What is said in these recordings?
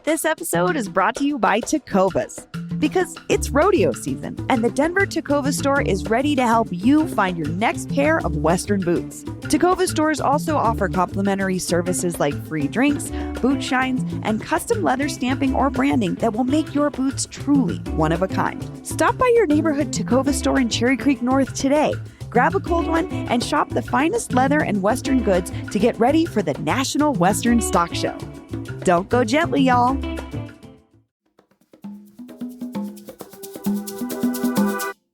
This episode is brought to you by Tecovas. Because it's rodeo season, and the Denver Tecovas store is ready to help you find your next pair of Western boots. Tecovas stores also offer complimentary services like free drinks, boot shines, and custom leather stamping or branding that will make your boots truly one of a kind. Stop by your neighborhood Tecovas store in Cherry Creek North today. Grab a cold one and shop the finest leather and Western goods to get ready for the National Western Stock Show. Don't go gently, y'all.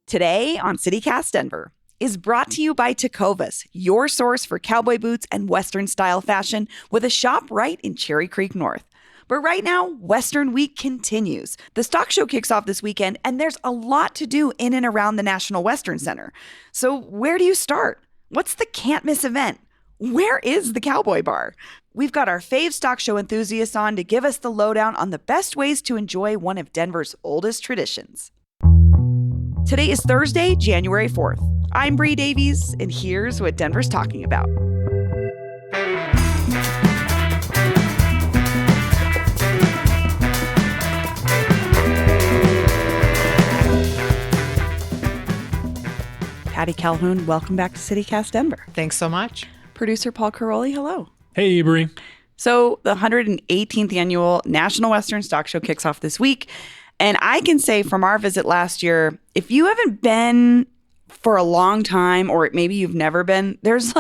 Today on CityCast Denver is brought to you by Tecovas, your source for cowboy boots and Western style fashion with a shop right in Cherry Creek North. But right now, Western Week continues. The stock show kicks off this weekend, and there's a lot to do in and around the National Western Center. So where do you start? What's the can't miss event? Where is the Cowboy Bar? We've got our fave stock show enthusiasts on to give us the lowdown on the best ways to enjoy one of Denver's oldest traditions. Today is Thursday, January 4th. I'm Bree Davies, and here's what Denver's talking about. Patty Calhoun, welcome back to CityCast Denver. Thanks so much. Producer Paul Karolyi, hello. Hey, Bree. So the 118th annual National Western Stock Show kicks off this week. And I can say from our visit last year, if you haven't been for a long time, or maybe you've never been, there's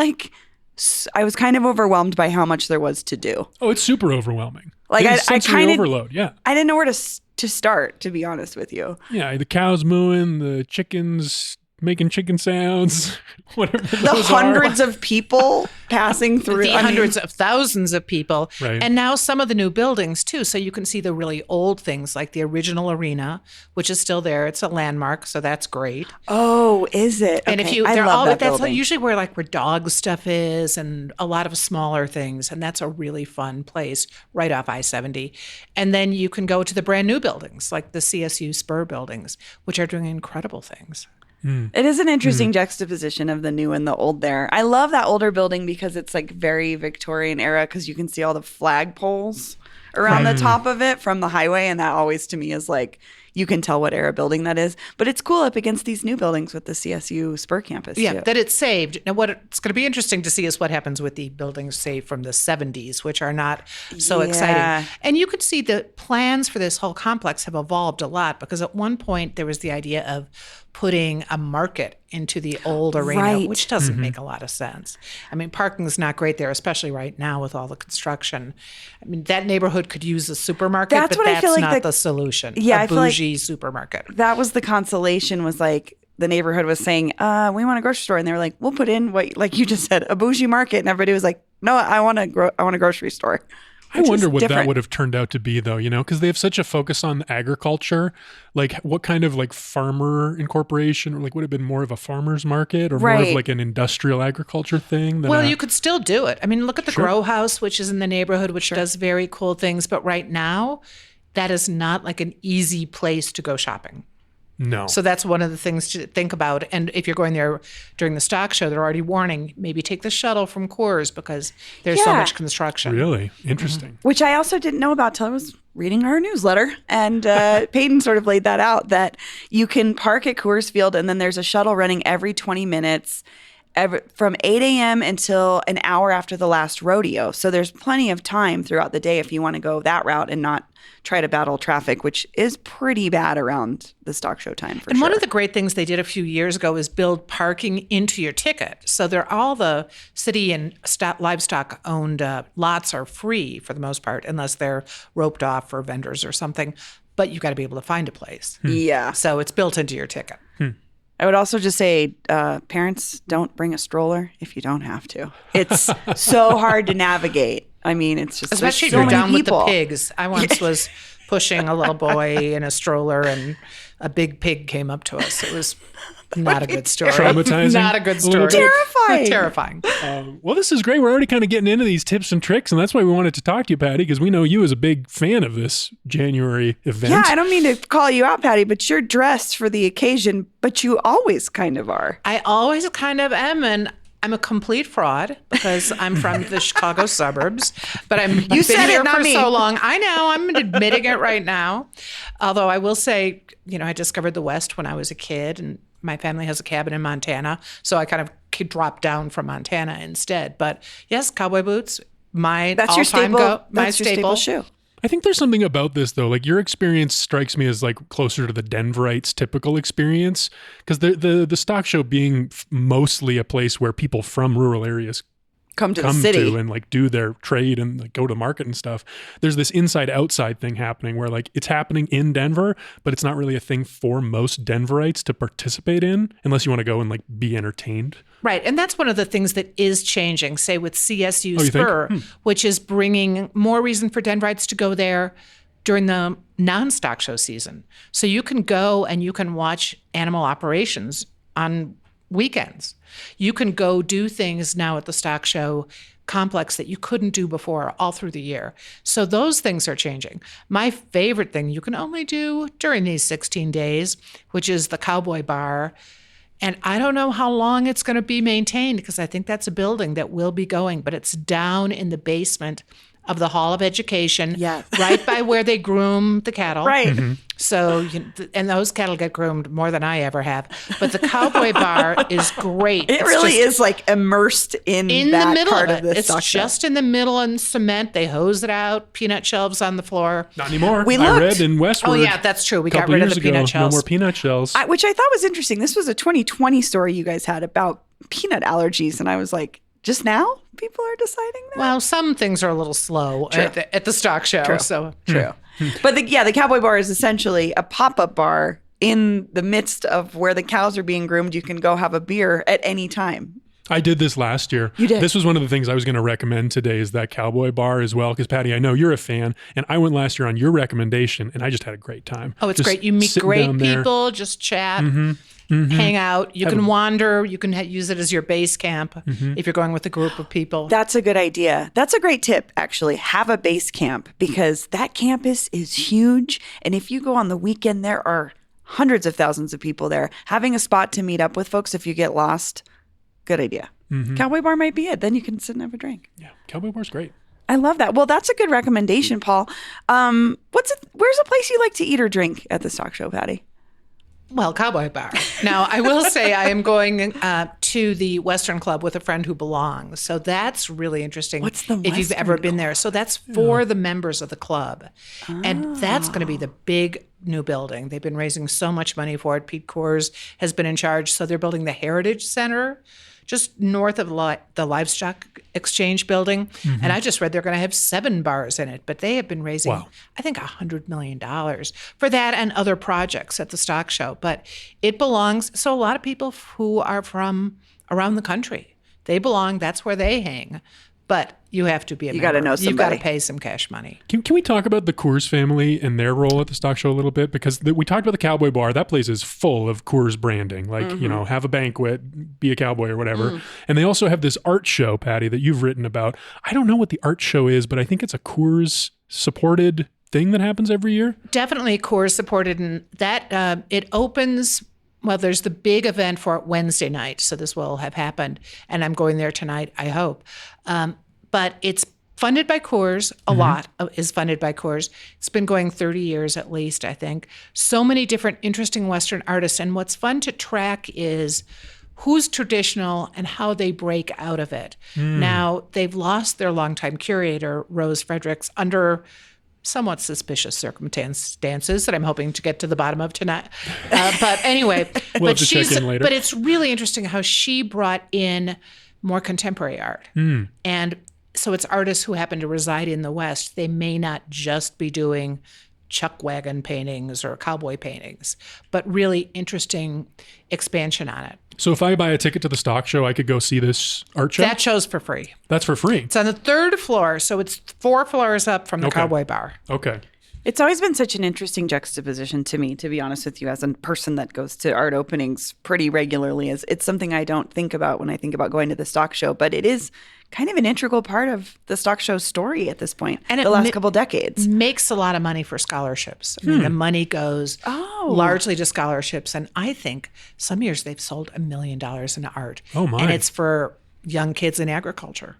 I was kind of overwhelmed by how much there was to do. Oh, it's super overwhelming. Like I kind of overload. Yeah. I didn't know where to start, to be honest with you. Yeah, the cows mooing, the chickens making chicken sounds, whatever the those hundreds of people passing through. Hundreds of thousands of people. Right. And now some of the new buildings too. So you can see the really old things like the original arena, which is still there. It's a landmark, so that's great. Oh, is it? And okay. if you, I they're love all, that that's building. usually where dog stuff is and a lot of smaller things. And that's a really fun place right off I-70. And then you can go to the brand new buildings like the CSU Spur buildings, which are doing incredible things. It is an interesting juxtaposition of the new and the old there. I love that older building because it's very Victorian era because you can see all the flag poles around the top of it from the highway. And that always to me is you can tell what era building that is. But it's cool up against these new buildings with the CSU Spur campus. Yeah, too. that it's saved. Now, what it's going to be interesting to see is what happens with the buildings saved from the 70s, which are not so exciting. And you could see the plans for this whole complex have evolved a lot because at one point there was the idea of putting a market into the old arena, Right. which doesn't make a lot of sense. I mean, parking is not great there, especially right now with all the construction. I mean, that neighborhood could use a supermarket, That's but what I that's feel like not the solution. Yeah, a I feel like bougie supermarket. That was the consolation was the neighborhood was saying, we want a grocery store. And they were like, we'll put in what, like you just said, a bougie market. And everybody was like, no, I want a grocery store. I wonder what different. that would have turned out to be, though, because they have such a focus on agriculture. What kind of farmer incorporation, or would it have been more of a farmer's market or more of an industrial agriculture thing? Well, you could still do it. I mean, look at the Grow House, which is in the neighborhood, which does very cool things. But right now, that is not an easy place to go shopping. No. So that's one of the things to think about. And if you're going there during the stock show, they're already warning, maybe take the shuttle from Coors because there's so much construction. Really? Interesting. Which I also didn't know about till I was reading our newsletter. And Peyton sort of laid that out, that you can park at Coors Field and then there's a shuttle running every 20 minutes from 8 a.m. until an hour after the last rodeo. So there's plenty of time throughout the day if you want to go that route and not try to battle traffic, which is pretty bad around the stock show time for And sure. one of the great things they did a few years ago is build parking into your ticket. So all the city and livestock owned lots are free for the most part, unless they're roped off for vendors or something. But you've got to be able to find a place. Yeah. So it's built into your ticket. I would also just say, parents, don't bring a stroller if you don't have to. It's so hard to navigate. I mean, it's just especially if so you're many down people. with the pigs. I once was pushing a little boy in a sroller, and a big pig came up to us. It was not a good story. Traumatizing. Not a good story. Terrifying. Well, this is great. We're already kind of getting into these tips and tricks, and that's why we wanted to talk to you, Patty, because we know you as a big fan of this January event. Yeah, I don't mean to call you out, Patty, but you're dressed for the occasion, but you always kind of are. I always kind of am, and I'm a complete fraud because I'm from the Chicago suburbs, but I've You said been here it, not for me. so long. I know, I'm admitting it right now. Although I will say, I discovered the West when I was a kid, and my family has a cabin in Montana, so I kind of dropped down from Montana instead. But yes, cowboy boots, That's your staple. That's your staple shoe. I think there's something about this though. Like your experience strikes me as like closer to the Denverites' typical experience, because the stock show being mostly a place where people from rural areas come to the city and like do their trade and like go to market and stuff. There's this inside outside thing happening where like it's happening in Denver, but it's not really a thing for most Denverites to participate in unless you want to go and like be entertained. Right. And that's one of the things that is changing, say with CSU you Spur, think? which is bringing more reason for Denverites to go there during the non-stock show season. So you can go and you can watch animal operations on weekends. You can go do things now at the stock show complex that you couldn't do before all through the year. So those things are changing. My favorite thing you can only do during these 16 days, which is the cowboy bar. And I don't know how long it's going to be maintained because I think that's a building that will be going, but it's down in the basement of the Hall of Education, right by where they groom the cattle. Right. Mm-hmm. So, and those cattle get groomed more than I ever have. But the cowboy bar is great. It really is like immersed in that the middle part of of it. the stock It's show. just in the middle in cement. They hose it out, peanut shelves on the floor. Not anymore. We I looked. read in Westword. Oh, yeah, that's true. We got couple rid of years the peanut ago, shells. No more peanut shells. Which I thought was interesting. This was a 2020 story you guys had about peanut allergies. And I was like, just now people are deciding that? Well, some things are a little slow at the stock show. True. So True. But the cowboy bar is essentially a pop-up bar in the midst of where the cows are being groomed. You can go have a beer at any time. I did this last year. You did? This was one of the things I was going to recommend today is that cowboy bar as well. Because Patty, I know you're a fan, and I went last year on your recommendation, and I just had a great time. Oh, it's Just great. You meet sitting great down there. people, just chat, hang out. You can wander. You can use it as your base camp if you're going with a group of people. That's a good idea. That's a great tip, actually. Have a base camp because that campus is huge. And if you go on the weekend, there are hundreds of thousands of people there. Having a spot to meet up with folks if you get lost, good idea. Cowboy bar might be it. Then you can sit and have a drink. Yeah, cowboy bar's great. I love that. Well, that's a good recommendation, Paul. Where's a place you like to eat or drink at the stock show, Patty? Well, cowboy bar. Now, I will say I am going to the Western Club with a friend who belongs. So that's really interesting. What's the if you've Western ever been there. So that's for the members of the club. And that's going to be the big new building. They've been raising so much money for it. Pete Coors has been in charge. So they're building the Heritage Center just north of the Livestock Exchange building. And I just read they're going to have 7 bars in it, but they have been raising, I think, $100 million for that and other projects at the stock show. But it belongs, so a lot of people who are from around the country, they belong, that's where they hang. But you have to be a member. gotta know You've got to somebody. pay some cash money. Can we talk about the Coors family and their role at the stock show a little bit? Because we talked about the cowboy bar. That place is full of Coors branding. Like, have a banquet, be a cowboy or whatever. And they also have this art show, Patty, that you've written about. I don't know what the art show is, but I think it's a Coors supported thing that happens every year. Definitely Coors supported. And that it opens... Well, there's the big event for Wednesday night, so this will have happened, and I'm going there tonight, I hope. But it's funded by Coors. A lot is funded by Coors. It's been going 30 years at least, I think. So many different interesting Western artists, and what's fun to track is who's traditional and how they break out of it. Now, they've lost their longtime curator, Rose Fredericks, under somewhat suspicious circumstances that I'm hoping to get to the bottom of tonight. But anyway, We'll have to check in later. But it's really interesting how she brought in more contemporary art. And so it's artists who happen to reside in the West. They may not just be doing chuck wagon paintings or cowboy paintings, but really interesting expansion on it. So if I buy a ticket to the stock show, I could go see this art show? That show's for free. That's for free. It's on the 3rd floor, so it's 4 floors up from the Okay. cowboy bar. Okay. It's always been such an interesting juxtaposition to me, to be honest with you, as a person that goes to art openings pretty regularly. It's something I don't think about when I think about going to the stock show, but it is kind of an integral part of the stock show's story at this point, And the last couple decades. Makes a lot of money for scholarships. I mean, the money goes largely to scholarships. And I think some years they've sold $1 million in art. Oh, my. And it's for young kids in agriculture.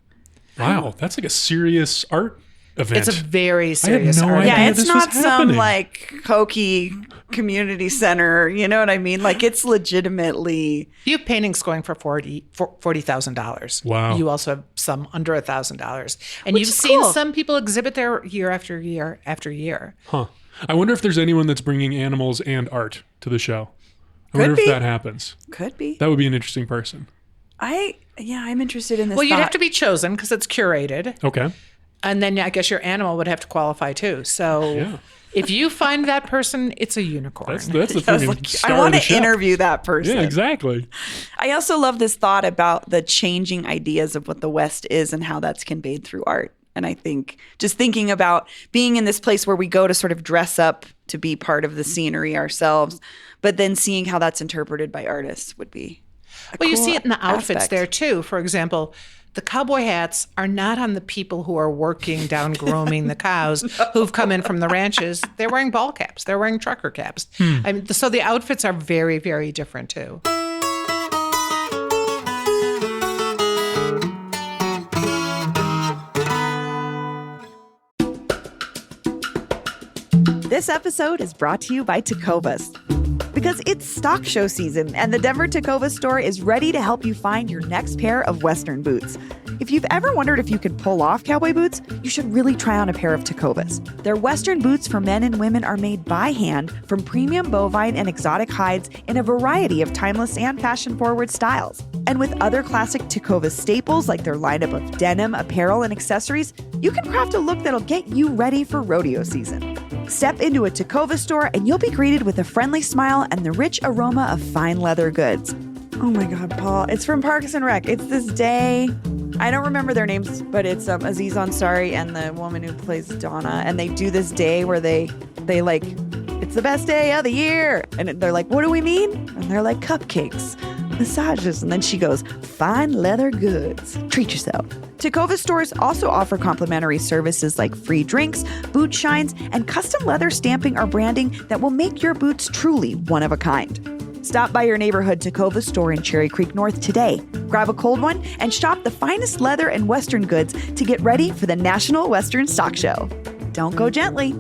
Wow, that's like a serious art event. It's a very serious art. idea Yeah, it's this not was some happening. like hokey community center. You know what I mean? Like it's legitimately. You have paintings going for $40,000. Wow. You also have some under $1,000, and Which you've is seen cool. some people exhibit there year after year after year. Huh. I wonder if there's anyone that's bringing animals and art to the show. I Could wonder be. if that happens. Could be. That would be an interesting person. I'm interested in this. Well, you'd thought. have to be chosen because it's curated, Okay. and then I guess your animal would have to qualify too. So Yeah. if you find that person, it's a unicorn. That's the I was freaking like, star I of want the to show. interview that person. Yeah, exactly. I also love this thought about the changing ideas of what the West is and how that's conveyed through art. And I think just thinking about being in this place where we go to sort of dress up to be part of the scenery ourselves, but then seeing how that's interpreted by artists would be Well, you cool see it in the outfits aspect. there too. For example, the cowboy hats are not on the people who are working down grooming the cows who've come in from the ranches. They're wearing ball caps. They're wearing trucker caps. I mean, so the outfits are very, very different too. This episode is brought to you by Tecovas. Because it's stock show season, and the Denver Tecovas store is ready to help you find your next pair of Western boots. If you've ever wondered if you could pull off cowboy boots, you should really try on a pair of Tecovas. Their Western boots for men and women are made by hand from premium bovine and exotic hides in a variety of timeless and fashion-forward styles. And with other classic Tecovas staples like their lineup of denim, apparel, and accessories, you can craft a look that'll get you ready for rodeo season. Step into a Tecovas store and you'll be greeted with a friendly smile and the rich aroma of fine leather goods. Oh my God, Paul. It's from Parks and Rec. It's this day. I don't remember their names, but it's Aziz Ansari and the woman who plays Donna. And they do this day where they like, it's the best day of the year. And they're like, what do we mean? And they're like, cupcakes, massages. And then she goes, fine leather goods. Treat yourself. Tecovas stores also offer complimentary services like free drinks, boot shines, and custom leather stamping or branding that will make your boots truly one of a kind. Stop by your neighborhood Tecovas store in Cherry Creek North today. Grab a cold one and shop the finest leather and Western goods to get ready for the National Western Stock Show. Don't go gently.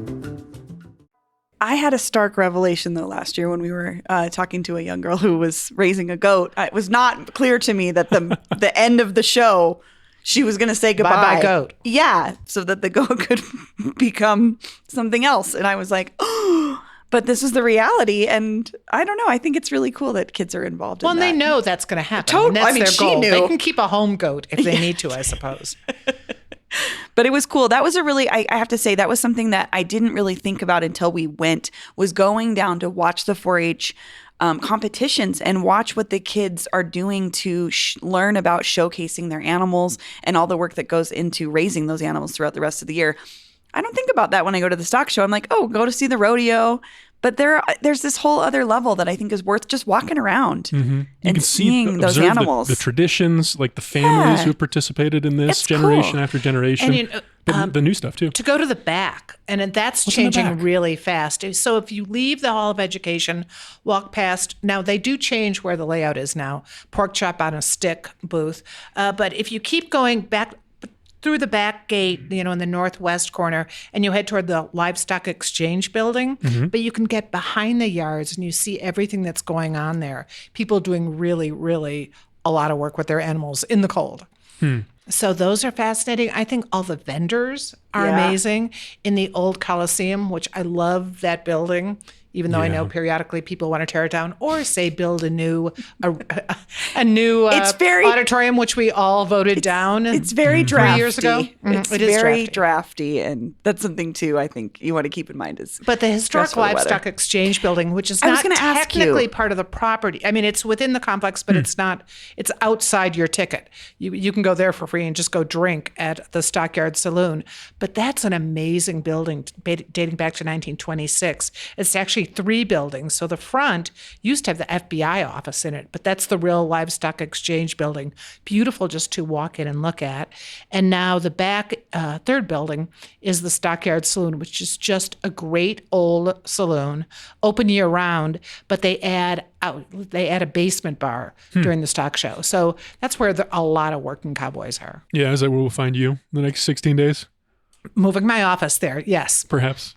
I had a stark revelation, though, last year when we were talking to a young girl who was raising a goat. It was not clear to me that the end of the show, she was going to say goodbye. Bye-bye goat. Yeah, so that the goat could become something else. And I was like, oh, but this is the reality. And I don't know. I think it's really cool that kids are involved Well, in and that. they know that's going to happen. Totally. And that's I mean, their she goal. knew. They can keep a home goat if they need to, I suppose. But it was cool. That was a really, I have to say, that was something that I didn't really think about until we went, was going down to watch the 4-H competitions and watch what the kids are doing to learn about showcasing their animals and all the work that goes into raising those animals throughout the rest of the year. I don't think about that when I go to the stock show. I'm like, oh, go to see the rodeo. But there's this whole other level that I think is worth just walking around You and can seeing those observe animals. The traditions, like the families Yeah. who participated in this It's generation cool. after generation. And but the new stuff too. To go to the back, and that's What's in the changing back? really fast. So if you leave the Hall of Education, walk past, now they do change where the layout is now, pork chop on a stick booth. But if you keep going back through the back gate, in the northwest corner, and you head toward the Livestock Exchange building, but you can get behind the yards and you see everything that's going on there. People doing really, really a lot of work with their animals in the cold. So those are fascinating. I think all the vendors are Yeah. amazing. In the old Coliseum, which I love that building, even though I know periodically people want to tear it down or say build a new It's very- auditorium, which we all voted down. It's very drafty. 3 years ago. It's It is very drafty, and that's something too. I think you want to keep in mind is. But the historic dress for the Livestock weather. Exchange building, which is I was not gonna ask technically you. part of the property. I mean, it's within the complex, but it's not. It's outside your ticket. You can go there for free and just go drink at the Stockyard Saloon. But that's an amazing building dating back to 1926. It's actually 3 buildings. So the front used to have the FBI office in it, but that's the real Livestock Exchange building. Beautiful just to walk in and look at. And now the back 3rd building is the Stockyard Saloon, which is just a great old saloon, open year round, but they add they add a basement bar during the stock show. So that's where a lot of working cowboys are. Yeah, is that where we'll find you in the next 16 days? Moving my office there, yes. Perhaps.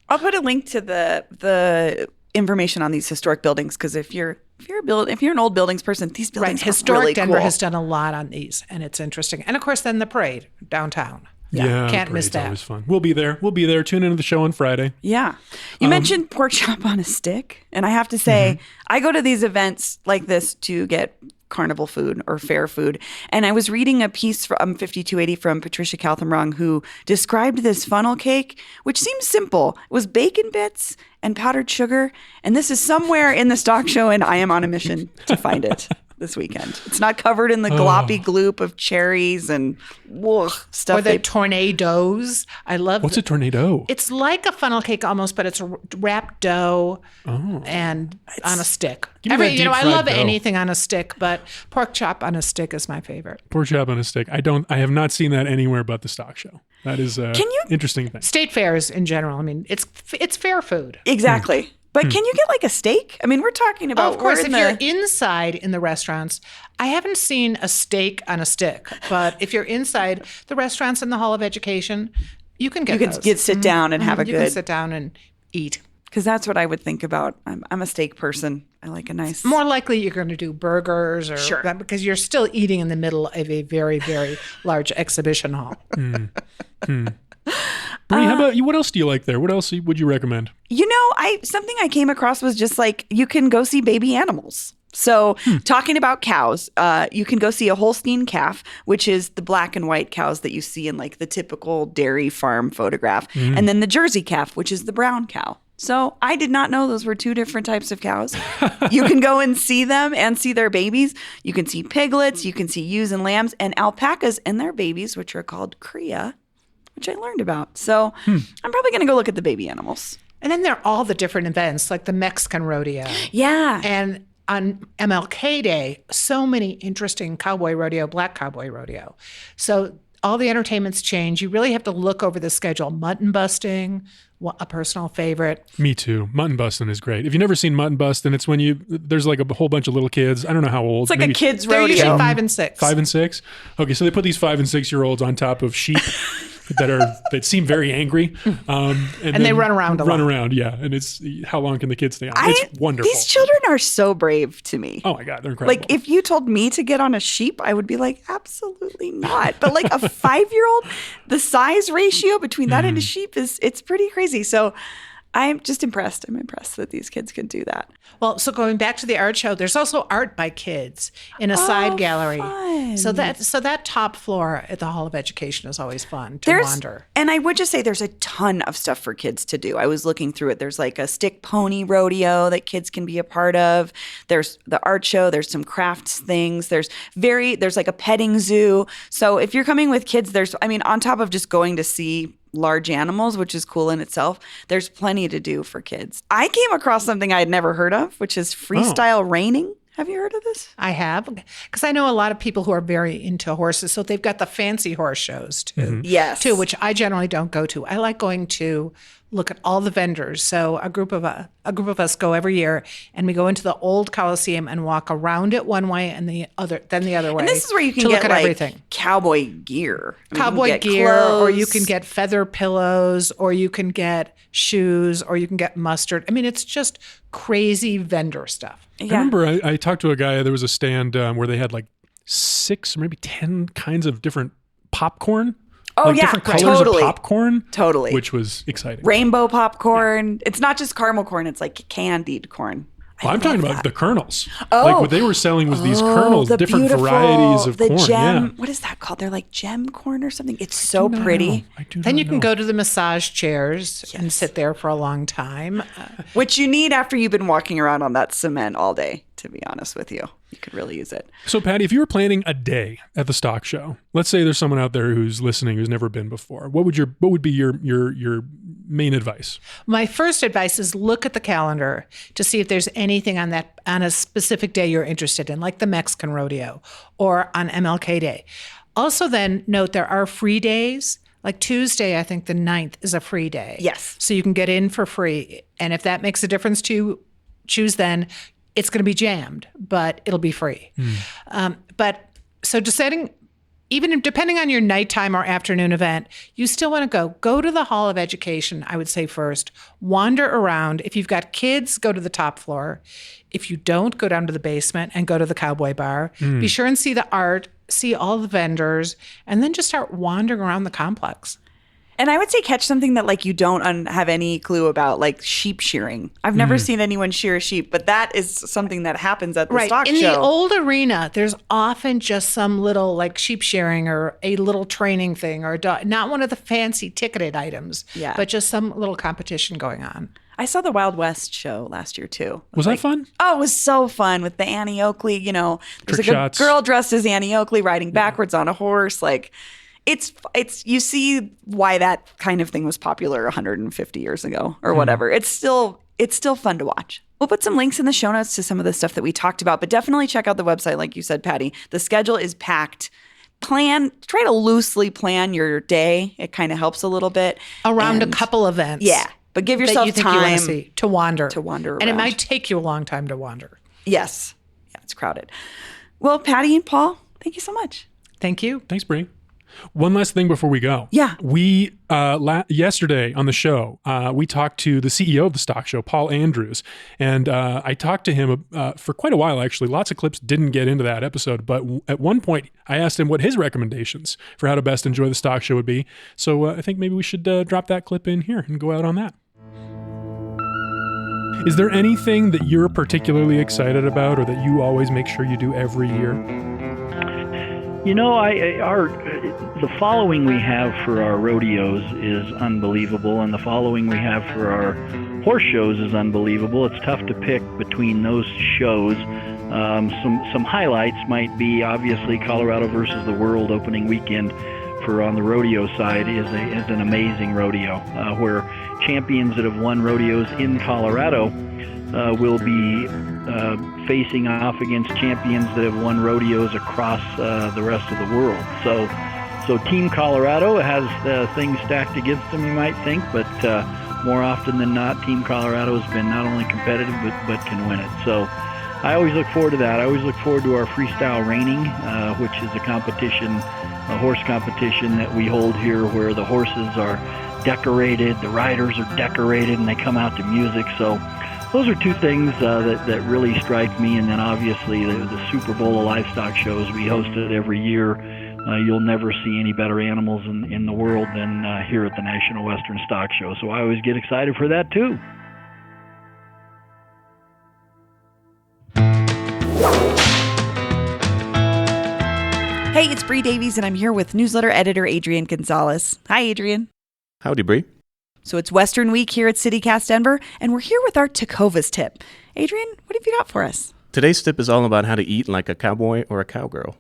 I'll put a link to the information on these historic buildings, because if you're an old buildings person, these buildings are Historic really Denver cool. has done a lot on these, and it's interesting. And of course, then the parade downtown. Yeah, Can't miss parade's that. always fun. We'll be there. Tune into the show on Friday. Yeah. You mentioned pork chop on a stick. And I have to say, I go to these events like this to get carnival food or fair food. And I was reading a piece from 5280 from Patricia Calthemrong, who described this funnel cake, which seems simple. It was bacon bits and powdered sugar. And this is somewhere in the stock show, and I am on a mission to find it this weekend. It's not covered in the gloppy gloop of cherries and stuff. Or the tornadoes. I love What's a tornado? It's like a funnel cake almost, but it's a wrapped dough and on a stick. Give me that deep I fried love dough. anything on a stick, but pork chop on a stick is my favorite. Pork chop on a stick. I have not seen that anywhere but the stock show. That is interesting thing. State fairs in general. I mean, it's fair food. Exactly. But can you get like a steak? I mean, we're talking about. Of course, if you're inside in the restaurants, I haven't seen a steak on a stick. But if you're inside the restaurants in the Hall of Education, you can get those. You can sit down and have a You good. can sit down and eat. Because that's what I would think about. I'm a steak person. I like a nice. More likely you're going to do burgers or that, because you're still eating in the middle of a very, very large exhibition hall. Bree, how about you? What else do you like there? What else would you recommend? Something I came across was just like you can go see baby animals. So talking about cows, you can go see a Holstein calf, which is the black and white cows that you see in like the typical dairy farm photograph. And then the Jersey calf, which is the brown cow. So I did not know those were two different types of cows. You can go and see them and see their babies. You can see piglets, you can see ewes and lambs, and alpacas and their babies, which are called cria, which I learned about. So I'm probably going to go look at the baby animals. And then there are all the different events, like the Mexican rodeo. Yeah. And on MLK Day, so many interesting cowboy rodeo, black cowboy rodeo. So all the entertainments change. You really have to look over the schedule. Mutton busting, a personal favorite. Me too. Mutton bustin' is great. If you've never seen mutton bustin', it's when there's like a whole bunch of little kids. I don't know how old. It's like a kid's They're rodeo. usually 5 and 6. 5 and 6. Okay, so they put these 5 and 6-year-olds on top of sheep that seem very angry, and they run around a lot. Run around, yeah. And it's how long can the kids stay on? It's wonderful. These children are so brave to me. Oh my God, they're incredible. Like if you told me to get on a sheep, I would be like, absolutely not. But like a 5-year-old, the size ratio between that and a sheep it's pretty crazy. So I'm just impressed. I'm impressed that these kids can do that. Well, so going back to the art show, there's also art by kids in a side gallery. Fun. So that top floor at the Hall of Education is always fun to wander. And I would just say there's a ton of stuff for kids to do. I was looking through it. There's like a stick pony rodeo that kids can be a part of. There's the art show. There's some crafts things. There's like a petting zoo. So if you're coming with kids, on top of just going to see large animals, which is cool in itself, there's plenty to do for kids. I came across something I had never heard of, which is freestyle reining. Have you heard of this? I have, because I know a lot of people who are very into horses, so they've got the fancy horse shows too. Yes. Too, which I generally don't go to. I like going to look at all the vendors. So a group of us go every year, and we go into the old Coliseum and walk around it one way and the other way. And this is where you can to get look at like everything. cowboy gear. Cowboy gear, or you can get feather pillows, or you can get shoes, or you can get mustard. I mean, it's just crazy vendor stuff. I remember I talked to a guy. There was a stand where they had like 6 or maybe 10 kinds of different popcorn. Oh, like yeah, different colors totally. of popcorn. Totally. Which was exciting. Rainbow popcorn. Yeah. It's not just caramel corn. It's like candied corn. Well, I'm talking about the kernels. Oh. Like what they were selling was these kernels, the different varieties of corn. Gem, yeah. What is that called? They're like gem corn or something. It's so pretty. Then you can go to the massage chairs and sit there for a long time. Which you need after you've been walking around on that cement all day, to be honest with you. You could really use it. So, Patty, if you were planning a day at the stock show, let's say there's someone out there who's listening who's never been before. What would be your main advice? My first advice is look at the calendar to see if there's anything on a specific day you're interested in, like the Mexican rodeo or on MLK Day. Also, then note there are free days. Like Tuesday, I think the 9th is a free day. Yes. So you can get in for free. And if that makes a difference to you, choose then. it's going to be jammed, but it'll be free. But so deciding, even depending on your nighttime or afternoon event, you still want to go to the Hall of Education, I would say first. Wander around. If you've got kids, go to the top floor. If you don't, go down to the basement and go to the Cowboy Bar. Be sure and see the art, see all the vendors, and then just start wandering around the complex. And I would say catch something that like you don't have any clue about, like sheep shearing. I've never seen anyone shear a sheep, but that is something that happens at the stock show. In the old arena, there's often just some little like sheep shearing or a little training thing or not one of the fancy ticketed items, but just some little competition going on. I saw the Wild West show last year too. Was that fun? Oh, it was so fun with the Annie Oakley. You know, there's like a girl dressed as Annie Oakley riding backwards on a horse. Like, it's you see why that kind of thing was popular 150 years ago or whatever. It's still fun to watch. We'll put some links in the show notes to some of the stuff that we talked about, but definitely check out the website, like you said, Patty. The schedule is packed. Try to loosely plan your day. It kind of helps a little bit around a couple events. Yeah. But give yourself time to wander around. And it might take you a long time to wander. Yes. Yeah, it's crowded. Well, Patty and Paul, thank you so much. Thank you. Thanks, Bree. One last thing before we go. Yeah. We, yesterday on the show, we talked to the CEO of the stock show, Paul Andrews. And I talked to him for quite a while, actually. Lots of clips didn't get into that episode. But at one point, I asked him what his recommendations for how to best enjoy the stock show would be. So I think maybe we should drop that clip in here and go out on that. Is there anything that you're particularly excited about or that you always make sure you do every year? You know, the following we have for our rodeos is unbelievable, and the following we have for our horse shows is unbelievable. It's tough to pick between those shows. Some highlights might be obviously Colorado versus the World opening weekend for on the rodeo side is an amazing rodeo where champions that have won rodeos in Colorado will be facing off against champions that have won rodeos across the rest of the world. So Team Colorado has things stacked against them, you might think, but more often than not, Team Colorado has been not only competitive but can win it. So I always look forward to that. I always look forward to our freestyle reining, which is a horse competition that we hold here where the horses are decorated, the riders are decorated, and they come out to music. So those are two things that really strike me. And then obviously the Super Bowl of livestock shows we hosted every year. You'll never see any better animals in the world than here at the National Western Stock Show. So I always get excited for that too. Hey, it's Bree Davies, and I'm here with newsletter editor Adrian Gonzalez. Hi, Adrian. Howdy, Bree. So it's Western Week here at CityCast Denver, and we're here with our Tecovas tip. Adrian, what have you got for us? Today's tip is all about how to eat like a cowboy or a cowgirl.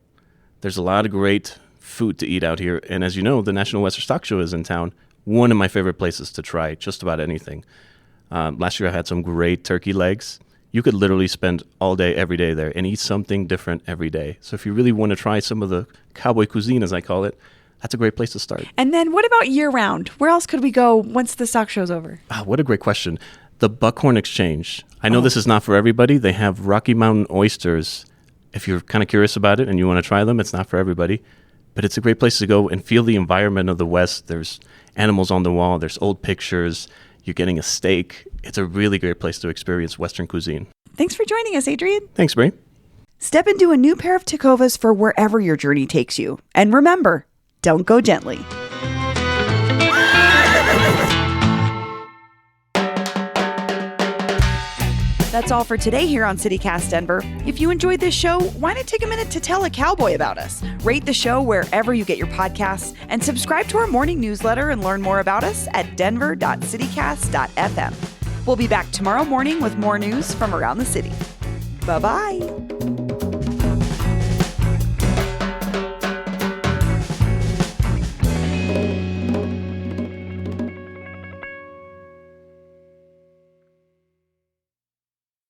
There's a lot of great food to eat out here, and as you know, the National Western Stock Show is in town. One of my favorite places to try just about anything. Last year I had some great turkey legs. You could literally spend all day, every day there and eat something different every day. So if you really want to try some of the cowboy cuisine, as I call it, that's a great place to start. And then what about year-round? Where else could we go once the stock show's over? What a great question. The Buckhorn Exchange. I know this is not for everybody. They have Rocky Mountain oysters. If you're kind of curious about it and you want to try them, it's not for everybody. But it's a great place to go and feel the environment of the West. There's animals on the wall. There's old pictures. You're getting a steak. It's a really great place to experience Western cuisine. Thanks for joining us, Adrian. Thanks, Bree. Step into a new pair of Tecovas for wherever your journey takes you. And remember, don't go gently. That's all for today here on CityCast Denver. If you enjoyed this show, why not take a minute to tell a cowboy about us? Rate the show wherever you get your podcasts and subscribe to our morning newsletter and learn more about us at denver.citycast.fm. We'll be back tomorrow morning with more news from around the city. Bye-bye.